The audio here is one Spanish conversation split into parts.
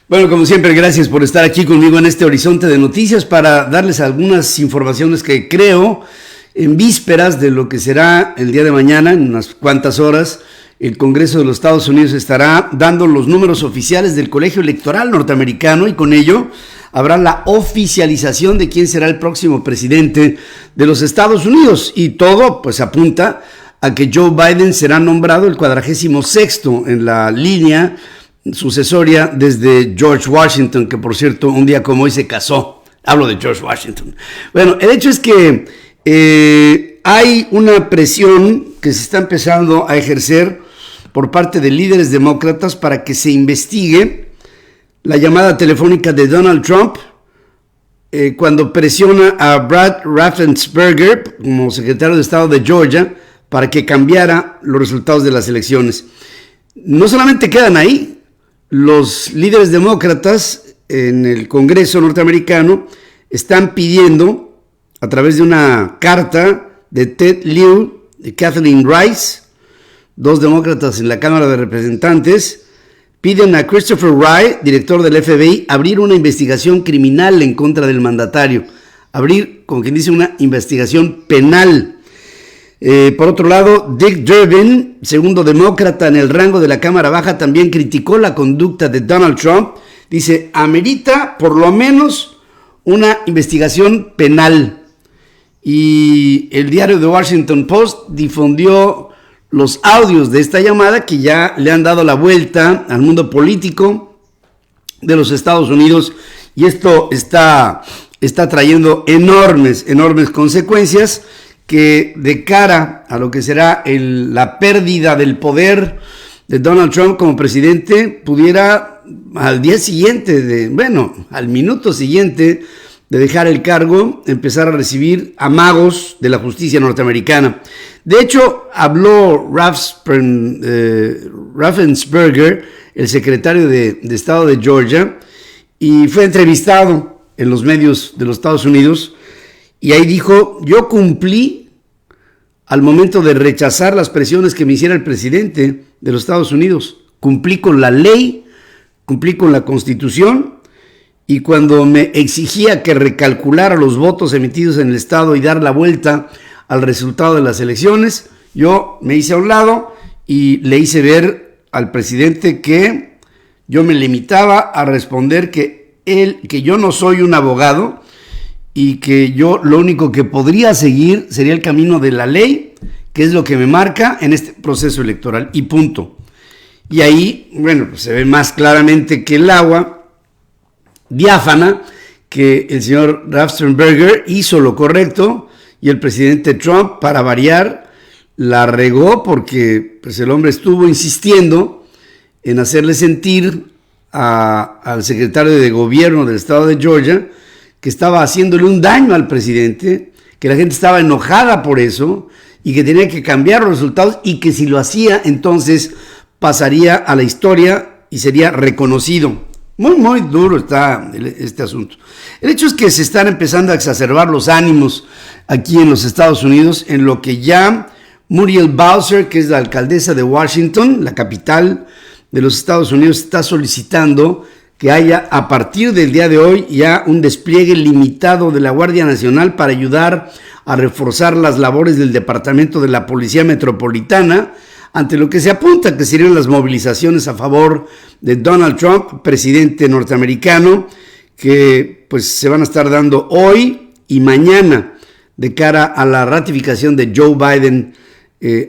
Bueno, como siempre, gracias por estar aquí conmigo en este horizonte de noticias para darles algunas informaciones que creo en vísperas de lo que será el día de mañana, en unas cuantas horas. El Congreso de los Estados Unidos estará dando los números oficiales del Colegio Electoral norteamericano y con ello habrá la oficialización de quién será el próximo presidente de los Estados Unidos. Y todo pues apunta a que Joe Biden será nombrado el 46º en la línea sucesoria desde George Washington, que por cierto un día como hoy se casó. Hablo de George Washington. Bueno, el hecho es que hay una presión que se está empezando a ejercer por parte de líderes demócratas para que se investigue la llamada telefónica de Donald Trump cuando presiona a Brad Raffensperger como secretario de Estado de Georgia para que cambiara los resultados de las elecciones. No solamente quedan ahí, los líderes demócratas en el Congreso norteamericano están pidiendo, a través de una carta de Ted Lieu, de Kathleen Rice, dos demócratas en la Cámara de Representantes, piden a Christopher Wray, director del FBI, abrir una investigación criminal en contra del mandatario. Abrir, como quien dice, una investigación penal. Por otro lado, Dick Durbin, segundo demócrata en el rango de la Cámara Baja, también criticó la conducta de Donald Trump. Dice, amerita por lo menos una investigación penal. Y el diario The Washington Post difundió los audios de esta llamada que ya le han dado la vuelta al mundo político de los Estados Unidos. Y esto está trayendo enormes consecuencias que de cara a lo que será la pérdida del poder de Donald Trump como presidente, pudiera al día siguiente, al minuto siguiente de dejar el cargo, empezar a recibir amagos de la justicia norteamericana. De hecho, habló Raffensperger, el secretario de Estado de Georgia, y fue entrevistado en los medios de los Estados Unidos. Y ahí dijo, yo cumplí al momento de rechazar las presiones que me hiciera el presidente de los Estados Unidos. Cumplí con la ley, cumplí con la Constitución, y cuando me exigía que recalculara los votos emitidos en el Estado y dar la vuelta al resultado de las elecciones, yo me hice a un lado y le hice ver al presidente que yo me limitaba a responder que yo no soy un abogado, y que yo lo único que podría seguir sería el camino de la ley, que es lo que me marca en este proceso electoral, y punto. Y ahí, pues se ve más claramente que el agua, diáfana, que el señor Raffensperger hizo lo correcto, y el presidente Trump, para variar, la regó porque pues el hombre estuvo insistiendo en hacerle sentir al secretario de gobierno del estado de Georgia que estaba haciéndole un daño al presidente, que la gente estaba enojada por eso y que tenía que cambiar los resultados y que si lo hacía, entonces pasaría a la historia y sería reconocido. Muy duro está este asunto. El hecho es que se están empezando a exacerbar los ánimos aquí en los Estados Unidos, en lo que ya Muriel Bowser, que es la alcaldesa de Washington, la capital de los Estados Unidos, está solicitando que haya a partir del día de hoy ya un despliegue limitado de la Guardia Nacional para ayudar a reforzar las labores del Departamento de la Policía Metropolitana ante lo que se apunta que serían las movilizaciones a favor de Donald Trump, presidente norteamericano, que pues se van a estar dando hoy y mañana de cara a la ratificación de Joe Biden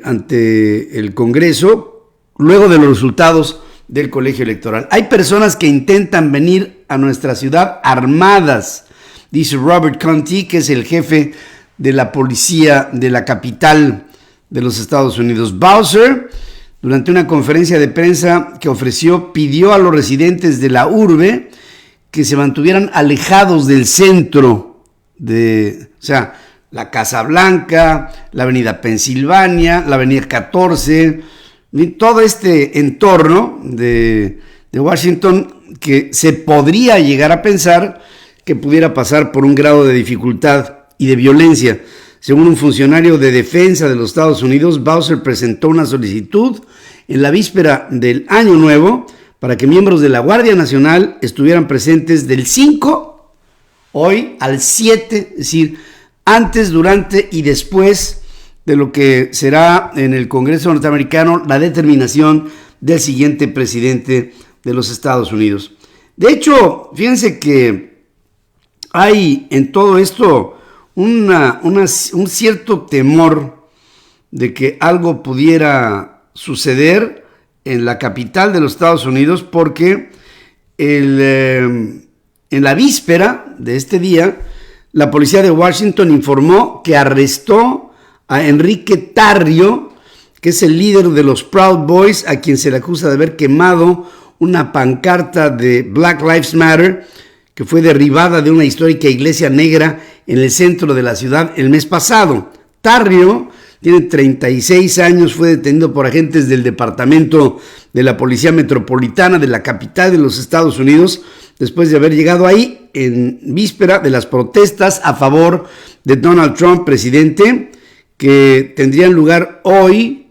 ante el Congreso, luego de los resultados del colegio electoral. Hay personas que intentan venir a nuestra ciudad armadas, dice Robert Conti, que es el jefe de la policía de la capital de los Estados Unidos. Bowser, durante una conferencia de prensa que ofreció, pidió a los residentes de la urbe que se mantuvieran alejados del centro la Casa Blanca, la avenida Pensilvania, la avenida 14, todo este entorno de Washington que se podría llegar a pensar que pudiera pasar por un grado de dificultad y de violencia. Según un funcionario de defensa de los Estados Unidos, Bowser presentó una solicitud en la víspera del Año Nuevo para que miembros de la Guardia Nacional estuvieran presentes del 5 hoy al 7, es decir, antes, durante y después de lo que será en el Congreso norteamericano la determinación del siguiente presidente de los Estados Unidos. De hecho, fíjense que hay en todo esto un cierto temor de que algo pudiera suceder en la capital de los Estados Unidos, porque en la víspera de este día, la policía de Washington informó que arrestó a Enrique Tarrio, que es el líder de los Proud Boys, a quien se le acusa de haber quemado una pancarta de Black Lives Matter, que fue derribada de una histórica iglesia negra en el centro de la ciudad el mes pasado. Tarrio tiene 36 años, fue detenido por agentes del Departamento de la Policía Metropolitana de la capital de los Estados Unidos, después de haber llegado ahí en víspera de las protestas a favor de Donald Trump, presidente, que tendrían lugar hoy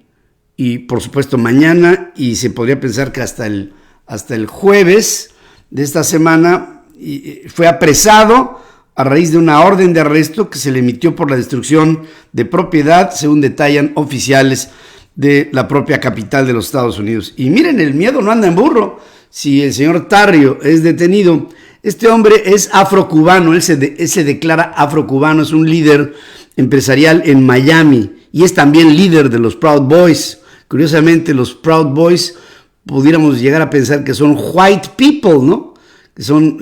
y por supuesto mañana, y se podría pensar que hasta el jueves de esta semana. Y fue apresado a raíz de una orden de arresto que se le emitió por la destrucción de propiedad, según detallan oficiales de la propia capital de los Estados Unidos. Y miren, el miedo no anda en burro. Si el señor Tarrio es detenido, este hombre es afrocubano, él se declara afrocubano, es un líder empresarial en Miami y es también líder de los Proud Boys. Curiosamente, los Proud Boys pudiéramos llegar a pensar que son white people, ¿no? Que son,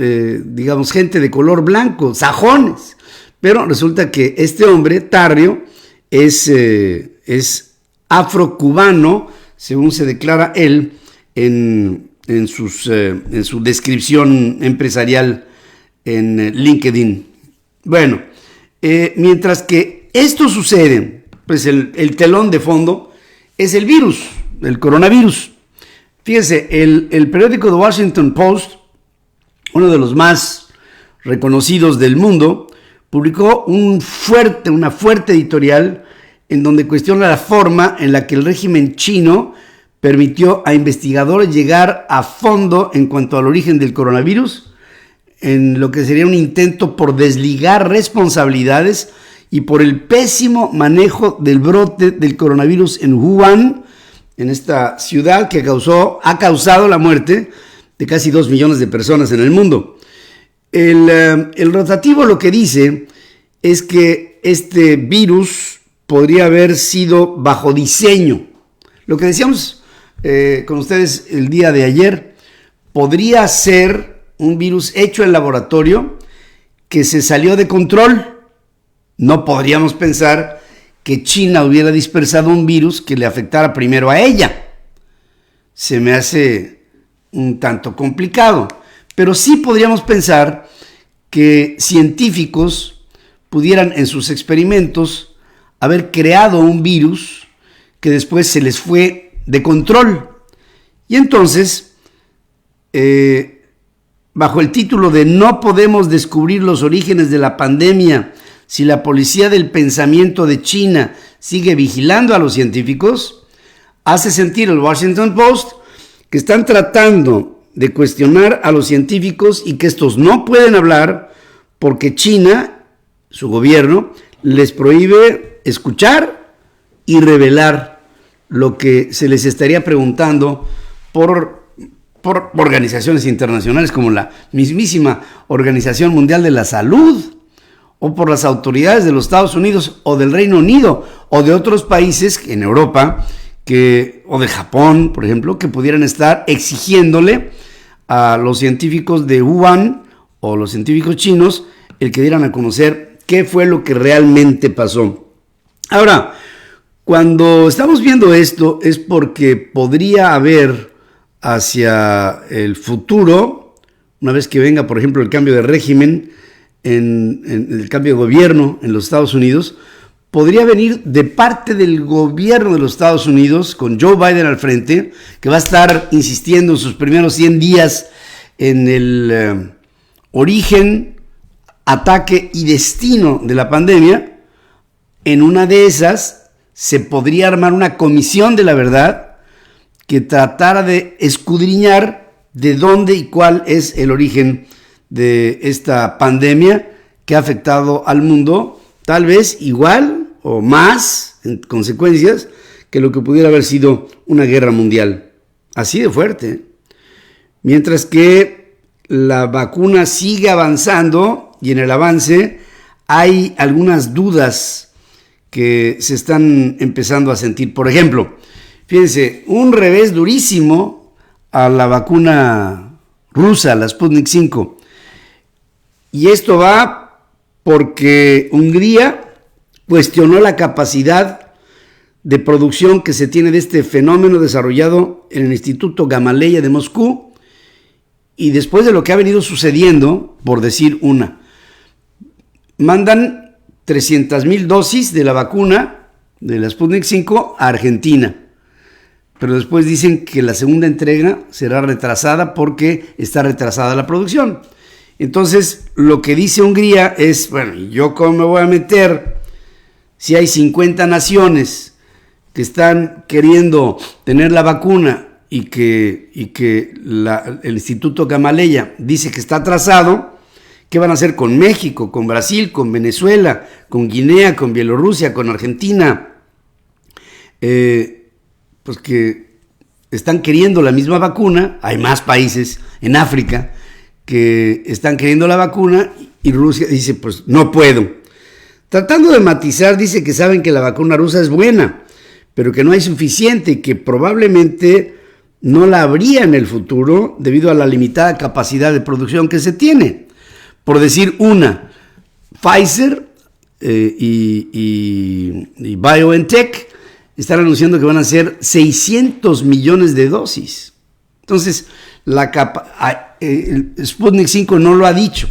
digamos, gente de color blanco, sajones. Pero resulta que este hombre, Tarrio, es afrocubano, según se declara él en su descripción empresarial en LinkedIn. Bueno, mientras que esto sucede, pues el telón de fondo es el virus, el coronavirus. Fíjense, el periódico The Washington Post, uno de los más reconocidos del mundo, publicó una fuerte editorial en donde cuestiona la forma en la que el régimen chino permitió a investigadores llegar a fondo en cuanto al origen del coronavirus, en lo que sería un intento por desligar responsabilidades y por el pésimo manejo del brote del coronavirus en Wuhan, en esta ciudad que ha causado la muerte de casi 2 millones de personas en el mundo. El rotativo lo que dice es que este virus podría haber sido bajo diseño. Lo que decíamos con ustedes el día de ayer, podría ser un virus hecho en laboratorio que se salió de control. No podríamos pensar que China hubiera dispersado un virus que le afectara primero a ella. Se me hace un tanto complicado, pero sí podríamos pensar que científicos pudieran en sus experimentos haber creado un virus que después se les fue de control. Y entonces, bajo el título de "No podemos descubrir los orígenes de la pandemia si la policía del pensamiento de China sigue vigilando a los científicos", hace sentir el Washington Post que están tratando de cuestionar a los científicos y que estos no pueden hablar porque China, su gobierno, les prohíbe escuchar y revelar lo que se les estaría preguntando por organizaciones internacionales como la mismísima Organización Mundial de la Salud, o por las autoridades de los Estados Unidos o del Reino Unido o de otros países en Europa, o de Japón, por ejemplo, que pudieran estar exigiéndole a los científicos de Wuhan o los científicos chinos el que dieran a conocer qué fue lo que realmente pasó. Ahora, cuando estamos viendo esto es porque podría haber hacia el futuro, una vez que venga, por ejemplo, el cambio de régimen, en el cambio de gobierno en los Estados Unidos, podría venir de parte del gobierno de los Estados Unidos, con Joe Biden al frente, que va a estar insistiendo en sus primeros 100 días en el origen, ataque y destino de la pandemia. En una de esas se podría armar una comisión de la verdad que tratara de escudriñar de dónde y cuál es el origen de esta pandemia que ha afectado al mundo, tal vez igual o más en consecuencias que lo que pudiera haber sido una guerra mundial. Así de fuerte. Mientras que la vacuna sigue avanzando y en el avance hay algunas dudas que se están empezando a sentir. Por ejemplo, fíjense, un revés durísimo a la vacuna rusa, la Sputnik 5. Y esto va porque Hungría cuestionó la capacidad de producción que se tiene de este fenómeno desarrollado en el Instituto Gamaleya de Moscú, y después de lo que ha venido sucediendo, por decir una, mandan 300,000 dosis de la vacuna de la Sputnik 5 a Argentina, pero después dicen que la segunda entrega será retrasada porque está retrasada la producción. Entonces, lo que dice Hungría es, bueno, ¿yo cómo me voy a meter si hay 50 naciones que están queriendo tener la vacuna y que el Instituto Gamaleya dice que está atrasado? ¿Qué van a hacer con México, con Brasil, con Venezuela, con Guinea, con Bielorrusia, con Argentina? Pues que están queriendo la misma vacuna. Hay más países en África que están queriendo la vacuna y Rusia dice, pues no puedo. Tratando de matizar, dice que saben que la vacuna rusa es buena, pero que no hay suficiente y que probablemente no la habría en el futuro debido a la limitada capacidad de producción que se tiene. Por decir una, Pfizer y BioNTech están anunciando que van a ser 600 millones de dosis. Entonces, el Sputnik 5 no lo ha dicho.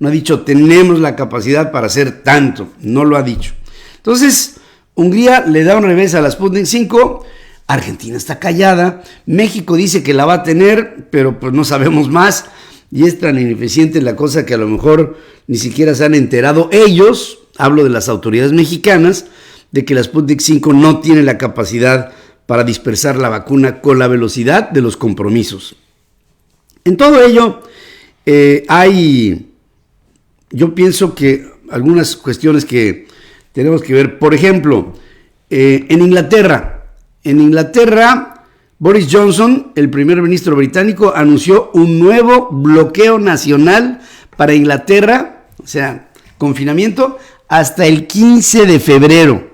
No ha dicho, tenemos la capacidad para hacer tanto. No lo ha dicho. Entonces, Hungría le da un revés a la Sputnik 5. Argentina está callada. México dice que la va a tener, pero pues no sabemos más. Y es tan ineficiente la cosa que a lo mejor ni siquiera se han enterado ellos, hablo de las autoridades mexicanas, de que la Sputnik 5 no tiene la capacidad para dispersar la vacuna con la velocidad de los compromisos. En todo ello, yo pienso que algunas cuestiones que tenemos que ver. Por ejemplo, en Inglaterra, Boris Johnson, el primer ministro británico, anunció un nuevo bloqueo nacional para Inglaterra, o sea, confinamiento hasta el 15 de febrero.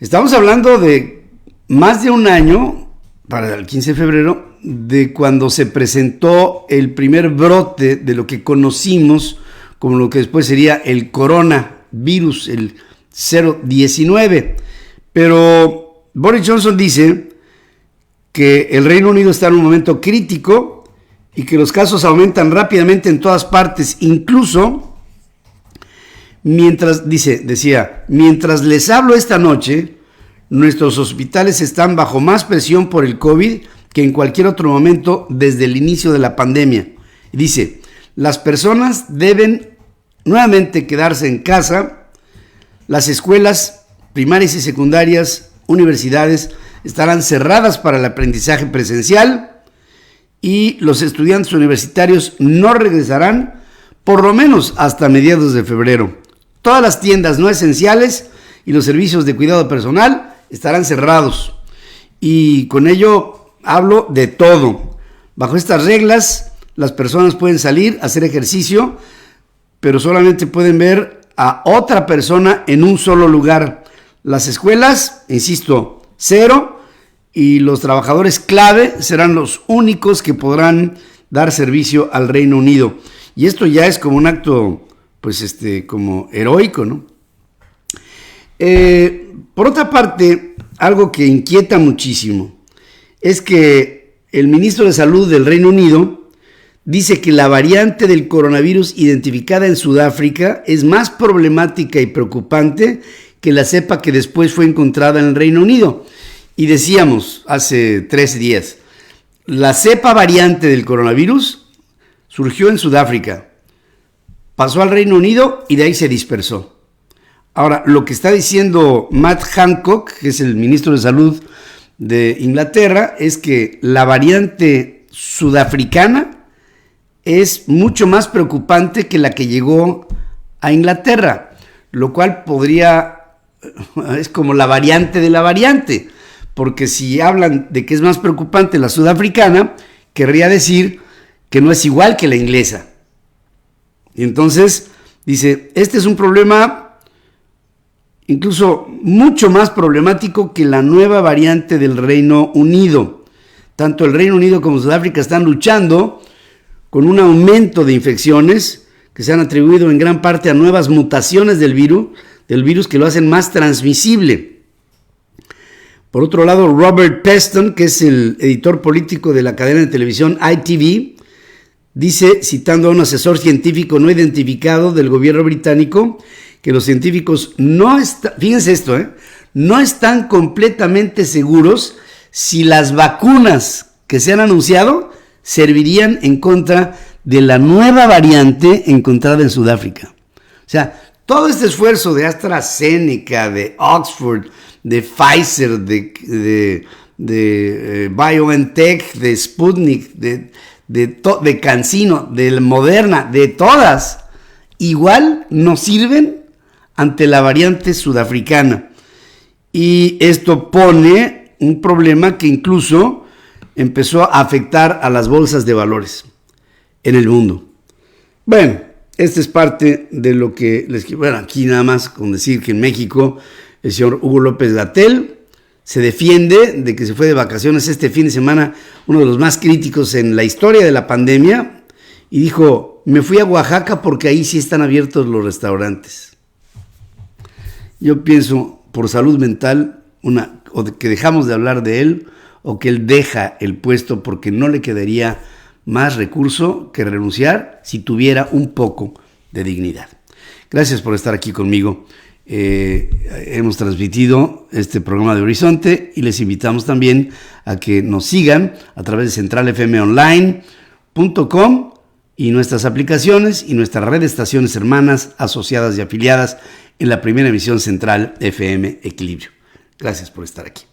Estamos hablando de más de un año, para el 15 de febrero, de cuando se presentó el primer brote de lo que conocimos como lo que después sería el coronavirus, el 019. Pero Boris Johnson dice que el Reino Unido está en un momento crítico y que los casos aumentan rápidamente en todas partes, incluso mientras les hablo esta noche, nuestros hospitales están bajo más presión por el COVID que en cualquier otro momento desde el inicio de la pandemia. Y dice, las personas deben nuevamente quedarse en casa, las escuelas primarias y secundarias, universidades, estarán cerradas para el aprendizaje presencial y los estudiantes universitarios no regresarán por lo menos hasta mediados de febrero. Todas las tiendas no esenciales y los servicios de cuidado personal estarán cerrados. Y con ello hablo de todo. Bajo estas reglas, las personas pueden salir a hacer ejercicio, pero solamente pueden ver a otra persona en un solo lugar. Las escuelas, insisto, cero, y los trabajadores clave serán los únicos que podrán dar servicio al Reino Unido. Y esto ya es como un acto, pues como heroico, ¿no? Por otra parte, algo que inquieta muchísimo es que el ministro de Salud del Reino Unido dice que la variante del coronavirus identificada en Sudáfrica es más problemática y preocupante que la cepa que después fue encontrada en el Reino Unido. Y decíamos hace 3 días, la cepa variante del coronavirus surgió en Sudáfrica, pasó al Reino Unido y de ahí se dispersó. Ahora, lo que está diciendo Matt Hancock, que es el ministro de Salud de Inglaterra, es que la variante sudafricana es mucho más preocupante que la que llegó a Inglaterra, lo cual es como la variante de la variante, porque si hablan de que es más preocupante la sudafricana, querría decir que no es igual que la inglesa. Y entonces dice, este es un problema incluso mucho más problemático que la nueva variante del Reino Unido. Tanto el Reino Unido como Sudáfrica están luchando con un aumento de infecciones que se han atribuido en gran parte a nuevas mutaciones del virus que lo hacen más transmisible. Por otro lado, Robert Peston, que es el editor político de la cadena de televisión ITV, dice, citando a un asesor científico no identificado del gobierno británico, que los científicos fíjense esto, no están completamente seguros si las vacunas que se han anunciado servirían en contra de la nueva variante encontrada en Sudáfrica. O sea, todo este esfuerzo de AstraZeneca, de Oxford, de Pfizer, de BioNTech, de Sputnik, de CanSino, de Moderna, de todas, igual nos sirven ante la variante sudafricana. Y esto pone un problema que incluso empezó a afectar a las bolsas de valores en el mundo. Bueno, esta es parte de lo que les quiero. Bueno, aquí nada más con decir que en México el señor Hugo López-Gatell se defiende de que se fue de vacaciones este fin de semana, uno de los más críticos en la historia de la pandemia, y dijo, me fui a Oaxaca porque ahí sí están abiertos los restaurantes. Yo pienso, por salud mental, o que dejamos de hablar de él, o que él deja el puesto porque no le quedaría más recurso que renunciar si tuviera un poco de dignidad. Gracias por estar aquí conmigo. Hemos transmitido este programa de Horizonte y les invitamos también a que nos sigan a través de centralfmonline.com y nuestras aplicaciones y nuestra red de estaciones hermanas, asociadas y afiliadas en la primera emisión Central FM Equilibrio. Gracias por estar aquí.